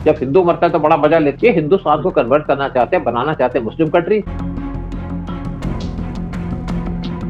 जब हिंदू मरता है तो बड़ा मजा लेते हैं। हिंदुस्तान को कन्वर्ट करना चाहते हैं, बनाना चाहते हैं मुस्लिम कंट्री।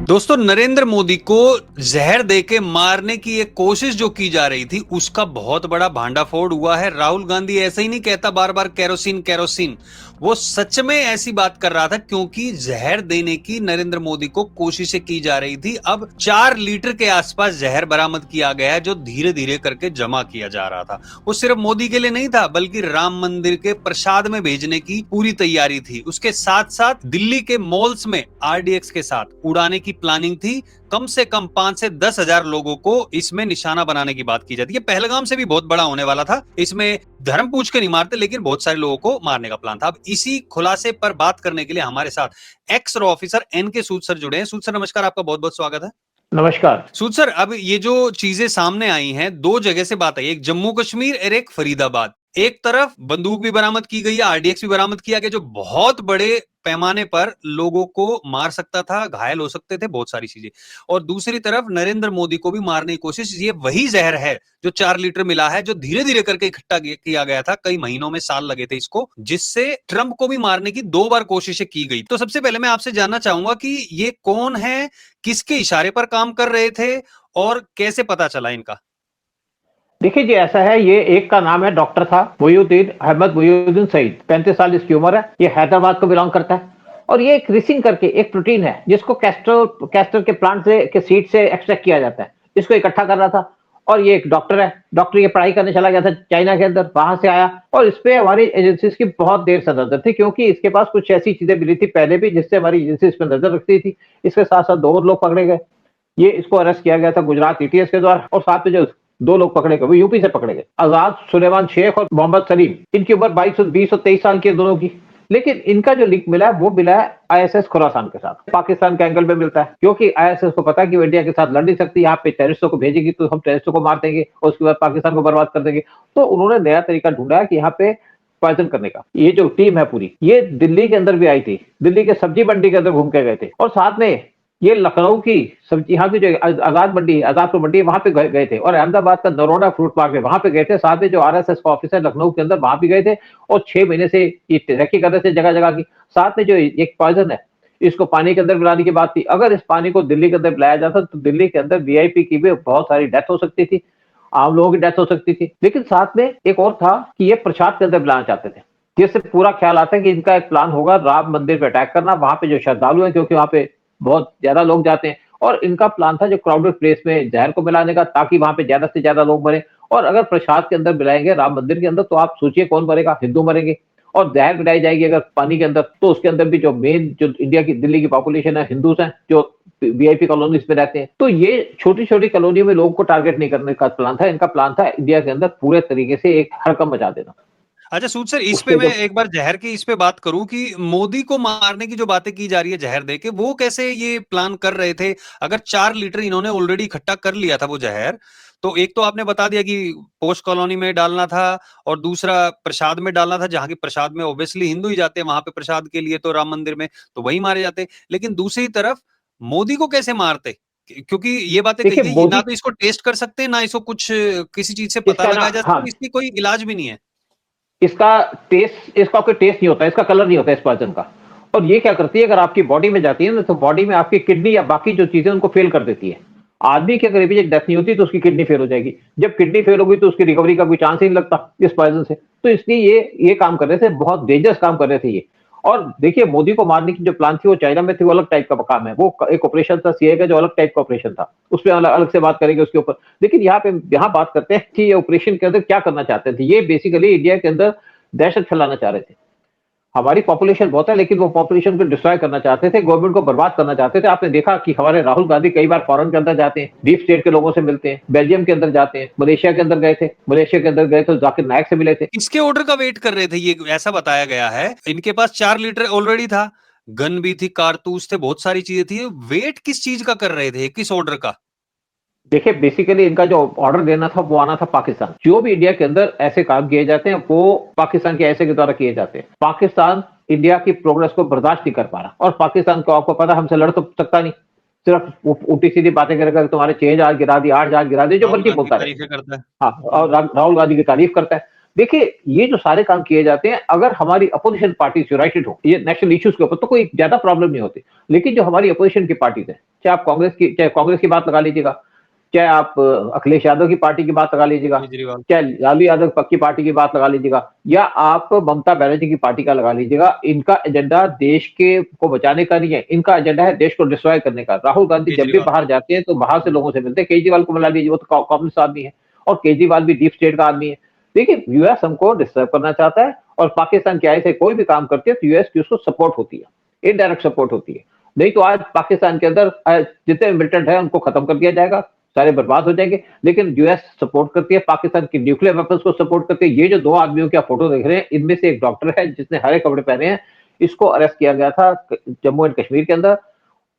दोस्तों, नरेंद्र मोदी को जहर देके मारने की एक कोशिश जो की जा रही थी उसका बहुत बड़ा भांडाफोड़ हुआ है। राहुल गांधी ऐसे ही नहीं कहता बार बार केरोसिन केरोसिन, वो सच में ऐसी बात कर रहा था क्योंकि जहर देने की नरेंद्र मोदी को कोशिशें की जा रही थी। अब 4 लीटर के आसपास जहर बरामद किया गया है जो धीरे धीरे करके जमा किया जा रहा था। वो सिर्फ मोदी के लिए नहीं था बल्कि राम मंदिर के प्रसाद में भेजने की पूरी तैयारी थी। उसके साथ साथ दिल्ली के मॉल्स में आरडीएक्स के साथ उड़ाने की प्लानिंग थी। कम से कम 5 से 10 हजार लोगों को इसमें निशाना बनाने की बात की जाती है। पहलगाम से भी बहुत बड़ा होने वाला था। इसमें धर्म पूछ के नहीं मारते लेकिन बहुत सारे लोगों को मारने का प्लान था। अब इसी खुलासे पर बात करने के लिए हमारे साथ एक्स रॉ ऑफिसर एन के सूद सर जुड़े हैं। सूद सर नमस्कार, आपका बहुत बहुत स्वागत है। नमस्कार। सूद सर, अब ये जो चीजें सामने आई हैं, दो जगह से बात आई, एक जम्मू कश्मीर और एक फरीदाबाद। एक तरफ बंदूक भी बरामद की गई है, आरडीएक्स भी बरामद किया गया जो बहुत बड़े पैमाने पर लोगों को मार सकता था, घायल हो सकते थे, बहुत सारी चीजें। और दूसरी तरफ नरेंद्र मोदी को भी मारने की कोशिश। ये वही जहर है जो 4 लीटर मिला है, जो धीरे धीरे करके इकट्ठा किया गया था, कई महीनों में, साल लगे थे इसको, जिससे ट्रंप को भी मारने की 2 बार कोशिशें की गई। तो सबसे पहले मैं आपसे जानना चाहूंगा कि ये कौन है, किसके इशारे पर काम कर रहे थे और कैसे पता चला इनका? देखिए जी, ऐसा है, ये एक का नाम है, डॉक्टर था मोइनुद्दीन अहमद मोइनुद्दीन सईद, 35 साल इसकी उम्र है। ये हैदराबाद को बिलोंग करता है और ये एक रिसिन करके एक प्रोटीन है जिसको कैस्टर के प्लांट से के सीड से एक्सट्रैक्ट किया जाता है। इसको इकट्ठा कर रहा था और ये एक डॉक्टर है। डॉक्टर ये पढ़ाई करने चला गया था चाइना के अंदर, वहां से आया और इस पे हमारी एजेंसीज की बहुत देर से नजर थी क्योंकि इसके पास कुछ ऐसी चीजें मिली थी पहले भी जिससे हमारी एजेंसी इस पर नजर रखती थी। इसके साथ साथ 2 और लोग पकड़े गए। ये इसको अरेस्ट किया गया था गुजरात एटीएस के द्वारा और साथ में जो 2 लोग पकड़े गए वो यूपी से पकड़े गए, आजाद सुलेमान शेख और मोहम्मद सलीम। इनकी उम्र 20 और 23 साल की है दोनों की। लेकिन इनका जो लिंक मिला है वो मिला है आईएसएस खुरासान के साथ, पाकिस्तान के एंगल में मिलता है क्योंकि आईएसएस को पता है कि वो इंडिया के साथ लड़ नहीं सकती, यहाँ पे टेररिस्टों को भेजेगी तो हम टेररिस्टों को मार देंगे और उसके बाद पाकिस्तान को बर्बाद कर देंगे। तो उन्होंने नया तरीका ढूंढा है कि यहाँ पे पॉइजन करने का। ये जो टीम है पूरी, ये दिल्ली के अंदर भी आई थी, दिल्ली के सब्जी मंडी के अंदर घूम के गए थे और साथ में ये लखनऊ की सब्जी, यहाँ की जो आजाद मंडी, आजादपुर मंडी, वहां पे गए थे और अहमदाबाद का नरोडा फ्रूट पार्क है वहां पे गए थे। साथ में जो आरएसएस का ऑफिस है लखनऊ के अंदर वहां भी गए थे और 6 महीने से ये ट्रैकिंग कर रहे थे जगह जगह की। साथ में जो एक पॉइजन है इसको पानी के अंदर मिलाने की बात थी। अगर इस पानी को दिल्ली के अंदर मिलाया जाता तो दिल्ली के अंदर वीआईपी की भी बहुत सारी डेथ हो सकती थी, आम लोगों की डेथ हो सकती थी। लेकिन साथ में एक और था कि ये प्रसाद के अंदर मिलाना चाहते थे, जिससे पूरा ख्याल आता है कि इनका एक प्लान होगा राम मंदिर पे अटैक करना, वहां पे जो श्रद्धालु है क्योंकि वहां पे बहुत ज्यादा लोग जाते हैं और इनका प्लान था जो क्राउडेड प्लेस में जहर को मिलाने का ताकि वहां पे ज्यादा से ज्यादा लोग मरे। और अगर प्रसाद के अंदर मिलाएंगे राम मंदिर के अंदर तो आप सोचिए कौन मरेगा, हिंदू मरेंगे। और जहर मिलाई जाएगी अगर पानी के अंदर तो उसके अंदर भी जो मेन जो इंडिया की दिल्ली की पॉपुलेशन है हिंदूज हैं जो वीआईपी कॉलोनीज में रहते हैं, तो ये छोटी छोटी कॉलोनी में लोगों को टारगेट नहीं करने का प्लान था। इनका प्लान था इंडिया के अंदर पूरे तरीके से एक हड़कंप मचा देना। अच्छा सूद सर, इस पे उससे मैं जो एक बार जहर की इस पे बात करूं कि मोदी को मारने की जो बातें की जा रही है जहर दे के, वो कैसे ये प्लान कर रहे थे? अगर 4 लीटर इन्होंने ऑलरेडी इकट्ठा कर लिया था वो जहर, तो एक तो आपने बता दिया कि पोस्ट कॉलोनी में डालना था और दूसरा प्रसाद में डालना था, जहां की प्रसाद में ऑब्वियसली हिंदू ही जाते हैं वहां पे प्रसाद के लिए, तो राम मंदिर में तो वही मारे जाते। लेकिन दूसरी तरफ मोदी को कैसे मारते? क्योंकि ये बातें कही देखिए गई, ना मोदी तो इसको टेस्ट कर सकते ना इसको कुछ किसी चीज से पता इसका ना, लगाया जा हाँ, सकता, इसकी कोई इलाज भी नहीं है। इसका कोई टेस्ट नहीं होता, इसका कलर नहीं होता इस पॉइजन का। और ये क्या करती है अगर आपकी बॉडी में जाती है ना तो बॉडी में आपकी किडनी या बाकी जो चीजें उनको फेल कर देती है। आदमी की अगर एक डेथ नहीं होती तो उसकी किडनी फेल हो जाएगी। जब किडनी फेल होगी तो उसकी रिकवरी का कोई चांस ही नहीं लगता इस पॉइजन से। तो इसलिए ये काम कर रहे थे, बहुत डेंजरस काम कर रहे थे ये। और देखिए मोदी को मारने की जो प्लान थी वो चाइना में थी, वो अलग टाइप का काम है, वो एक ऑपरेशन था सीए का जो अलग टाइप का ऑपरेशन था, उस पर अलग अलग से बात करेंगे उसके ऊपर। लेकिन यहाँ बात करते हैं कि ये ऑपरेशन के अंदर क्या करना चाहते थे। ये बेसिकली इंडिया के अंदर दहशत फैलाना चाह रहे थे। हमारी पॉपुलेशन बहुत है लेकिन वो पॉपुलेशन को डिस्ट्रॉय करना चाहते थे, गवर्नमेंट को बर्बाद करना चाहते थे। आपने देखा कि हमारे राहुल गांधी कई बार फॉरेन के अंदर जाते हैं, डीप स्टेट के लोगों से मिलते हैं, बेल्जियम के अंदर जाते हैं, मलेशिया के अंदर गए थे, मलेशिया के अंदर गए तो जाकिर नायक से मिले थे। किसके ऑर्डर का वेट कर रहे थे? ये ऐसा बताया गया है इनके पास 4 लीटर ऑलरेडी था, गन भी थी, कारतूस थे, बहुत सारी चीजें थी। वेट किस चीज का कर रहे थे, किस ऑर्डर का? देखिए बेसिकली इनका जो ऑर्डर देना था वो आना था पाकिस्तान। जो भी इंडिया के अंदर ऐसे काम किए जाते हैं वो पाकिस्तान के ऐसे के द्वारा किए जाते हैं। पाकिस्तान इंडिया की प्रोग्रेस को बर्दाश्त नहीं कर पा रहा और पाकिस्तान को आपको पता हमसे लड़ तो सकता नहीं, सिर्फ उल्टी सीधी बातें करेगा, तुम्हारे 6 जहाज गिरा दिए, 8 जहाज गिरा दिए, जो राहुल मर्जी गांधी बोलता रहे। तारीफें करता है। हाँ, और राहुल गांधी की तारीफ करता है। देखिए, ये जो सारे काम किए जाते हैं, अगर हमारी अपोजिशन पार्टीज़ यूनाइटेड हो, ये नेशनल इश्यूज़ के ऊपर तो कोई ज़्यादा प्रॉब्लम नहीं होती। लेकिन जो हमारी अपोजिशन की पार्टीज़ हैं, चाहे कांग्रेस की बात लगा लीजिएगा, चाहे आप अखिलेश यादव की पार्टी की बात लगा लीजिएगा, केजरीवाल। चाहे लालू यादव की पार्टी की बात लगा लीजिएगा, या आप ममता बनर्जी की पार्टी का लगा लीजिएगा, इनका एजेंडा देश के को बचाने का नहीं है, इनका एजेंडा है देश को डिस्ट्रॉय करने का। राहुल गांधी जब भी केजरीवाल। बाहर जाते हैं, तो बाहर से लोगों से मिलते हैं। केजरीवाल को मिला लीजिए, वो तो कम्युनिस्ट आदमी है और केजरीवाल भी डीप स्टेट का आदमी है। देखिए, यूएस हमको डिस्टर्ब करना चाहता है और पाकिस्तान की आय से कोई भी काम करते हैं तो यूएस की उसको सपोर्ट होती है, इनडायरेक्ट सपोर्ट होती है। नहीं तो आज पाकिस्तान के अंदर जितने मिलिटेंट है उनको खत्म कर दिया जाएगा, सारे बर्बाद हो जाएंगे। लेकिन यूएस सपोर्ट करती है, पाकिस्तान की न्यूक्लियर वेपन्स को सपोर्ट करती है। ये जो दो आदमियों की आप फोटो देख रहे हैं, इनमें से एक डॉक्टर है जिसने हरे कपड़े पहने हैं, इसको अरेस्ट किया गया था जम्मू एंड कश्मीर के अंदर।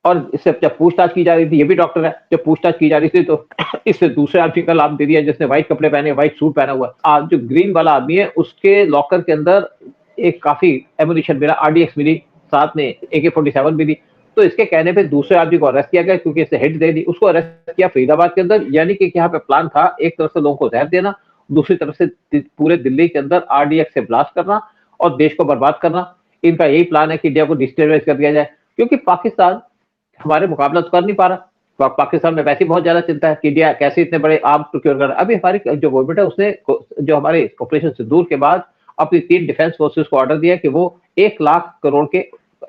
और इससे जब पूछताछ की जा रही थी, ये भी डॉक्टर है, जब पूछताछ की जा रही थी तो इससे दूसरे आदमी का नाम दे दिया जिसने व्हाइट कपड़े पहने, व्हाइट सूट पहना हुआ है। आज जो ग्रीन वाला आदमी है, उसके लॉकर के अंदर एक काफी एमुनिशन मिला, आरडीएक्स मिली, साथ में AK-47 मिली। तो इसके कहने पे दूसरे आदमी को अरेस्ट किया गया क्योंकि इसने हिट दे दी। उसको अरेस्ट किया फरीदाबाद के अंदर, यानी कि यहाँ पे प्लान था एक तरफ से लोगों को जहर देना, दूसरी तरफ से पूरे दिल्ली के अंदर आरडीएक्स से ब्लास्ट करना और देश को बर्बाद करना। इनका यही प्लान है कि इंडिया को डिस्टेबलाइज कर दिया जाए, क्योंकि पाकिस्तान हमारे मुकाबला तो कर नहीं पा रहा। पाकिस्तान में वैसे ही बहुत ज्यादा चिंता है कि इंडिया कैसे इतने बड़े आर्म प्रोक्योर कर रहा है। अभी हमारी जो गवर्नमेंट है उसने जो हमारे ऑपरेशन सिंदूर के बाद अपनी 3 डिफेंस फोर्सेस को ऑर्डर दिया कि वो 1 लाख करोड़ के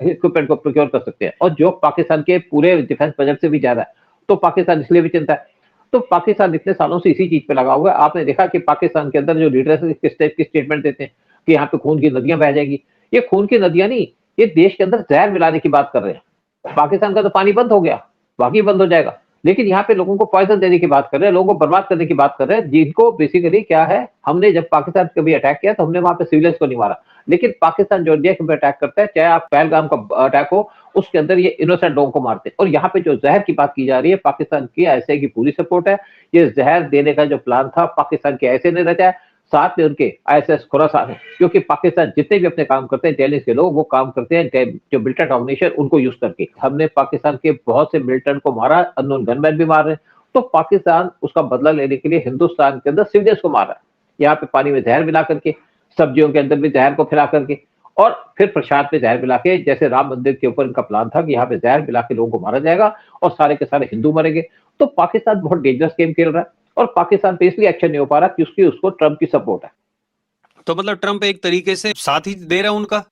इक्विपमेंट को प्रोक्योर कर सकते हैं, और जो पाकिस्तान के पूरे डिफेंस बजट से भी ज्यादा है। तो पाकिस्तान इसलिए भी चिंता है। तो पाकिस्तान इतने सालों से इसी चीज पे लगा हुआ है। आपने देखा कि पाकिस्तान के अंदर जो लीडर्स किस टाइप की स्टेटमेंट देते हैं कि यहाँ पे खून की नदियां बह जाएगी। ये खून की नदियां नहीं, ये देश के अंदर जहर मिलाने की बात कर रहे हैं। पाकिस्तान का तो पानी बंद हो गया, बाकी बंद हो जाएगा। लेकिन यहाँ पे लोगों को पॉइजन देने की बात कर रहे हैं, लोगों को बर्बाद करने की बात कर रहे हैं, जिनको बेसिकली क्या है, हमने जब पाकिस्तान पे कभी अटैक किया तो हमने वहां पे सिविलियंस को नहीं मारा। लेकिन पाकिस्तान जो इंडिया के ऊपर अटैक करता है, चाहे आप पहलगाम का अटैक हो, उसके अंदर ये इनोसेंट लोगों को मारते हैं। और यहाँ पे जो जहर की बात की जा रही है, पाकिस्तान की आईएसआई की पूरी सपोर्ट है। ये जहर देने का जो प्लान था, पाकिस्तान के आईएसआई ने रचा है, साथ में उनके आईएसएस खुरासान है। क्योंकि पाकिस्तान जितने भी अपने काम करते हैं, इंटेलिजेंस के लोग वो काम करते हैं जो मिलिटेंट ऑर्गेनाइजेशन उनको यूज करके। हमने पाकिस्तान के बहुत से मिलिटेंट को मारा, अननोन गनमैन भी मार रहे हैं। तो पाकिस्तान उसका बदला लेने के लिए हिंदुस्तान के अंदर सिविलियंस को मार रहा है, यहाँ पे पानी में जहर मिला करके, सब्जियों के अंदर भी जहर को फैला करके, और फिर प्रसाद में जहर मिला के। जैसे राम मंदिर के ऊपर इनका प्लान था कि यहाँ पे जहर मिला के लोगों को मारा जाएगा और सारे के सारे हिंदू मरेंगे। तो पाकिस्तान बहुत डेंजरस गेम खेल रहा है, और पाकिस्तान पे इसलिए एक्शन नहीं हो पा रहा क्योंकि उसको ट्रंप की सपोर्ट है। तो मतलब ट्रंप एक तरीके से साथ ही दे रहा है उनका।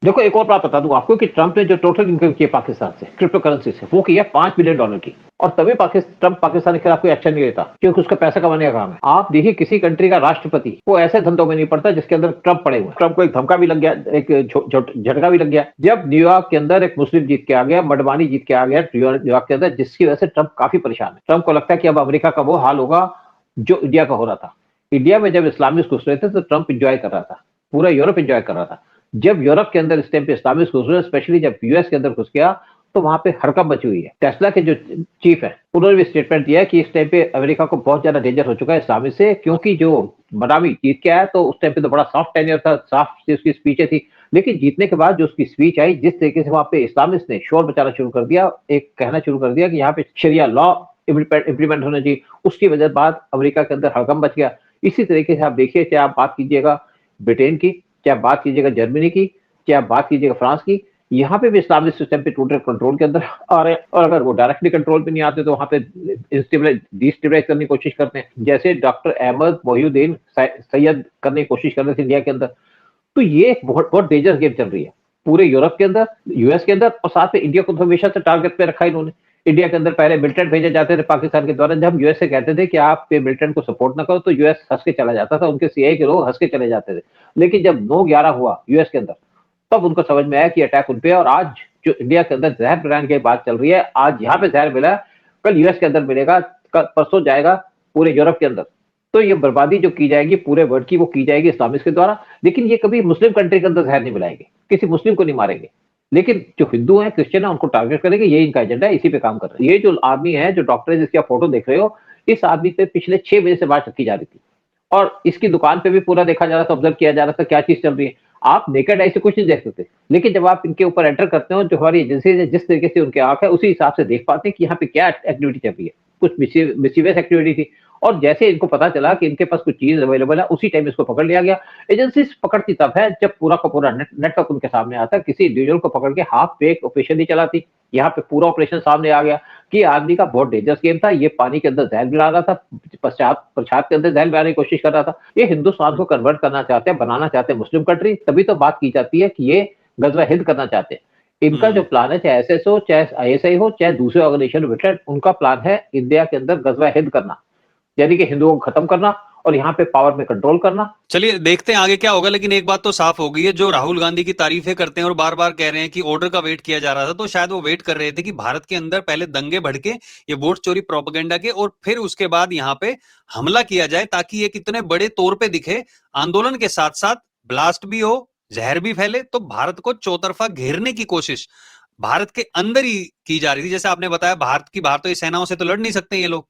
देखो, एक और बात बता दूं आपको कि ट्रंप ने जो टोटल इनकम किया पाकिस्तान से क्रिप्टो करेंसी से, वो किया $5 बिलियन की। और तभी ट्रंप पाकिस्तान के खिलाफ कोई एक्शन नहीं लेता, क्योंकि उसका पैसा कमाने का काम है। आप देखिए, किसी कंट्री का राष्ट्रपति वो ऐसे धंधों में नहीं पड़ता जिसके अंदर ट्रंप पड़े हुए। ट्रंप को एक धमका भी लग गया, एक झटका भी लग गया, जब न्यूयॉर्क के अंदर एक मुस्लिम जीत के आ गया, मडवानी जीत के आ गया न्यूयॉर्क के अंदर, जिसकी वजह से ट्रंप काफी परेशान है। ट्रंप को लगता है कि अब अमेरिका का वो हाल होगा जो इंडिया का हो रहा था। इंडिया में जब इस्लामिस्ट घुस रहे थे तो ट्रंप इंजॉय कर रहा था, पूरा यूरोप इंजॉय कर रहा था। जब यूरोप के अंदर इस टाइम पे इस्लामिस्ट घुस रहे, स्पेशली जब यूएस के अंदर घुस गया, तो वहां पे हड़कंप मची हुई है। टेस्ला के जो चीफ है, उन्होंने भी स्टेटमेंट दिया है कि इस टाइम पे अमेरिका को बहुत ज्यादा डेंजर हो चुका है इस्लामिस्ट से, क्योंकि जो मडावी जीत के आया तो उस टाइम पे तो बड़ा सॉफ्ट टेन्योर था, साफ से उसकी स्पीचें थी। लेकिन जीतने के बाद जो उसकी स्पीच आई, जिस तरीके से वहां पे इस्लामिस्ट ने शोर मचाना शुरू कर दिया, एक कहना शुरू कर दिया कि यहाँ पे शरिया लॉ इंप्लीमेंट होना चाहिए, उसकी वजह बाद अमेरिका के अंदर हड़कंप मच गया। इसी तरीके से आप देखिए, चाहे आप बात कीजिएगा ब्रिटेन की, चाहे आप बात कीजिएगा जर्मनी की, चाहे आप बात कीजिएगा फ्रांस की, यहाँ पे भी इस्लामिक सिस्टम पे टोटल कंट्रोल के अंदर आ रहे हैं। और अगर वो डायरेक्टली कंट्रोल पे नहीं आते तो वहां पे डिस्टेबलाइज करने की कोशिश करते हैं, जैसे डॉक्टर अहमद मोहिउद्दीन सैयद करने की कोशिश कर रहे थे इंडिया के अंदर। तो ये एक बहुत बहुत डेंजरस गेम चल रही है पूरे यूरोप के अंदर, यूएस के अंदर, और साथ में इंडिया को तो हमेशा से टारगेट पे रखा इन्होंने। इंडिया के अंदर पहले मिलिटेंट भेजे जाते थे पाकिस्तान के द्वारा। जब यूएस से कहते थे कि आप मिलिटेंट को सपोर्ट ना करो, तो यूएस हंस के चला जाता था, उनके सीआई के लोग हंस के चले जाते थे। लेकिन जब 9/11 हुआ यूएस के अंदर, तब उनको समझ में आया कि अटैक उन पे। और आज जो इंडिया के अंदर जहर मिलाने की बात चल रही है, आज यहाँ पे जहर मिला, कल यूएस के अंदर मिलेगा, कल परसों जाएगा पूरे यूरोप के अंदर। तो ये बर्बादी जो की जाएगी पूरे वर्ल्ड की, वो की जाएगी इस्लामिस्ट के द्वारा। लेकिन ये कभी मुस्लिम कंट्री के अंदर जहर नहीं मिलाएंगे, किसी मुस्लिम को नहीं मारेंगे, लेकिन जो हिंदू हैं, क्रिश्चियन है, उनको टारगेट करेंगे। ये इनका एजेंडा है, इसी पे काम कर रहे हैं। ये जो आदमी है, जो डॉक्टर है जिसकी आप फोटो देख रहे हो, इस आदमी पे पिछले 6 बजे से बात की जा रही थी, और इसकी दुकान पे भी पूरा देखा जा रहा था, ऑब्जर्व किया जा रहा था क्या चीज चल रही है। आप नेकेड आई से कुछ नहीं देख सकते, लेकिन जब आप इनके ऊपर एंटर करते हो, जो हमारी एजेंसी है, जिस तरीके से उनके आंख है, उसी हिसाब से देख पाते हैं कि यहाँ पे क्या एक्टिविटी चल रही है। कुछ मिसीवियस एक्टिविटी थी, और जैसे इनको पता चला कि इनके पास कुछ चीज अवेलेबल है, उसी टाइम इसको पकड़ लिया गया। एजेंसी पकड़ती तब है जब पूरा का पूरा नेटवर्क उनके सामने आता है। किसी इंडिविजुअल को पकड़ के हाफ फेक ऑपरेशन नहीं चलाती। यहाँ पे पूरा ऑपरेशन सामने आ गया कि आदमी का बहुत डेंजरस गेम था। ये पानी के अंदर जहर मिला रहा था, पश्चात प्रसाद के अंदर जहर मिलाने की कोशिश कर रहा था। ये हिंदुस्तान को कन्वर्ट करना चाहते हैं, बनाना चाहते हैं मुस्लिम कंट्री। तभी तो बात की जाती है कि ये गजवा हिंद करना चाहते हैं। इनका जो प्लान है, चाहे एसएस हो, चाहे आईएसआई हो, चाहे दूसरे ऑर्गेनाइजेशन मिलिटेंट, उनका प्लान है इंडिया के अंदर गजवा हिंद करना, यानी कि हिंदुओं को खत्म करना और यहाँ पे पावर में कंट्रोल करना। चलिए देखते हैं आगे क्या होगा, लेकिन एक बात तो साफ हो गई है, जो राहुल गांधी की तारीफें करते हैं और बार बार कह रहे हैं कि ऑर्डर का वेट किया जा रहा था, तो शायद वो वेट कर रहे थे कि भारत के अंदर पहले दंगे भड़के ये वोट चोरी प्रोपेगेंडा के, और फिर उसके बाद यहाँ पे हमला किया जाए, ताकि ये कितने बड़े तौर पे दिखे, आंदोलन के साथ साथ ब्लास्ट भी हो, जहर भी फैले, तो भारत को चौतरफा घेरने की कोशिश भारत के अंदर ही की जा रही थी। जैसे आपने बताया, भारत की बाहर तो ये सेनाओं से तो लड़ नहीं सकते ये लोग।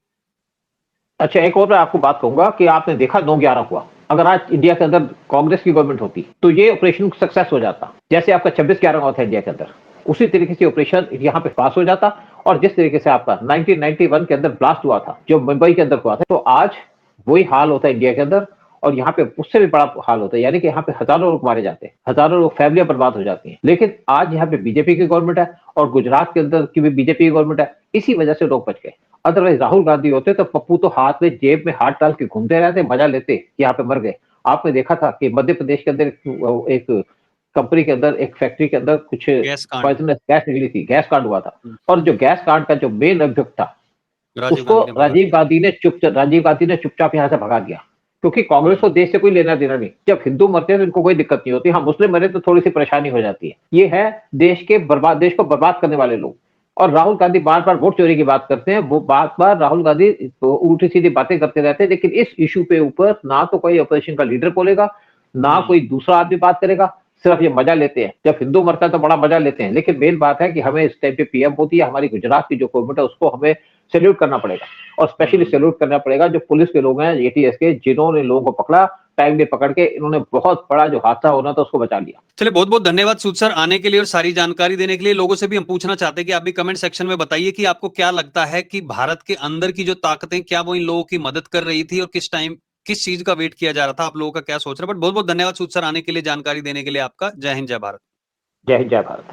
अच्छा, एक और मैं आपको बात कहूंगा कि आपने देखा 9/11 हुआ। अगर आज इंडिया के अंदर कांग्रेस की गवर्नमेंट होती तो ये ऑपरेशन सक्सेस हो जाता। जैसे आपका 26/11 हुआ था इंडिया के अंदर, उसी तरीके से ऑपरेशन यहाँ पे पास हो जाता। और जिस तरीके से आपका 1991 के अंदर ब्लास्ट हुआ था, जो मुंबई के अंदर हुआ था, तो आज वही हाल होता है इंडिया के अंदर। और यहाँ पे उससे भी बड़ा हाल होता है, यानी कि यहाँ पे हजारों लोग मारे जाते हैं, हजारों लोग, फैमिलियां बर्बाद हो जाती हैं। लेकिन आज यहाँ पे बीजेपी की गवर्नमेंट है और गुजरात के अंदर की भी बीजेपी की गवर्नमेंट है। इसी वजह से लोग बच गए। अदरवाइज राहुल गांधी होते तो पप्पू तो हाथ में, जेब में हाथ डाल के घूमते रहते, मजा लेते कि यहाँ पे मर गए। आपने देखा था कि मध्य प्रदेश के अंदर एक कंपनी के अंदर, एक फैक्ट्री के अंदर कुछ गैस कांड। पॉइजनस गैस निकली थी, गैस कांड हुआ था। हम्म। और जो गैस कांड का जो मेन अभियुक्त था, राजीव उसको गांधी ने भगा दिया। राजीव गांधी ने चुपचाप यहाँ से भगा दिया, क्योंकि कांग्रेस को हम्म। देश से कोई लेना देना नहीं। जब हिंदू मरते हैं तो इनको कोई दिक्कत नहीं होती, हाँ मुस्लिम मरे तो थोड़ी सी परेशानी हो जाती है। ये है देश को बर्बाद करने वाले लोग। और राहुल गांधी बार बार वोट चोरी की बात करते हैं, वो बार बार राहुल गांधी उल्टी सीधी बातें करते रहते हैं, लेकिन इस इशू पे ऊपर ना तो कोई अपोजिशन का लीडर बोलेगा, ना कोई दूसरा आदमी बात करेगा। सिर्फ ये मजा लेते हैं, जब हिंदू मरता है तो बड़ा मजा लेते हैं। लेकिन मेन बात है कि हमें इस टाइम पे पीएम होती है, हमारी गुजरात की जो गवर्नमेंट है, उसको हमें सैल्यूट करना पड़ेगा। और स्पेशली सैल्यूट करना पड़ेगा जो पुलिस के लोग हैं, एटीएस के, जिन्होंने लोगों को पकड़ा, टाइम में पकड़ के इन्होंने बहुत बड़ा जो हादसा होना था उसको बचा लिया। चलिए, बहुत बहुत धन्यवाद सूद सर आने के लिए और सारी जानकारी देने के लिए। लोगों से भी हम पूछना चाहते हैं कि आप भी कमेंट सेक्शन में बताइए कि आपको क्या लगता है कि भारत के अंदर की जो ताकतें, क्या वो इन लोगों की मदद कर रही थी, और किस टाइम किस चीज का वेट किया जा रहा था, आप लोगों का क्या सोच रहा है। बट बहुत बहुत धन्यवाद सूद सर आने के लिए, जानकारी देने के लिए आपका। जय हिंद, जय भारत। जय हिंद, जय भारत।